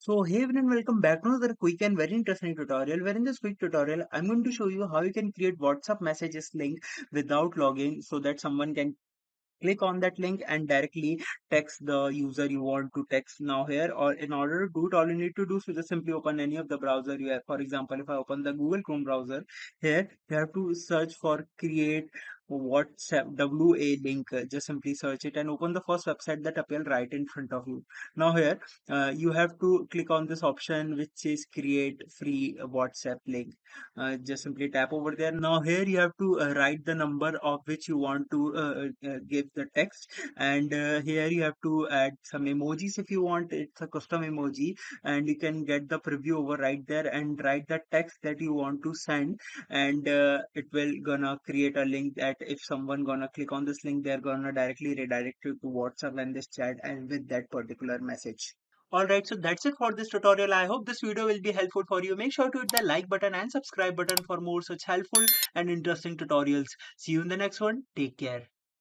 So hey everyone, welcome back to another quick and very interesting tutorial. Where in this quick tutorial, I'm going to show you how you can create WhatsApp messages link without logging, so that someone can click on that link and directly text the user you want to text. Now here, or in order to do it, all you need to do is to just simply open any of the browser you have. For example, if I open the Google Chrome browser, here you have to search for create WhatsApp WA link. Just simply search it and open the first website that appear right in front of you. Now here, you have to click on this option which says create free WhatsApp link. Just simply tap over there. Now here you have to write the number of which you want to give the text, and here you have to add some emojis if you want. It's a custom emoji, and you can get the preview over right there and write the text that you want to send, and it will gonna create a link that if someone gonna click on this link, they're gonna directly redirect you to WhatsApp and this chat and with that particular message. Alright, so that's it for this tutorial. I hope this video will be helpful for you. Make sure to hit the like button and subscribe button for more such helpful and interesting tutorials. See you in the next one. Take care.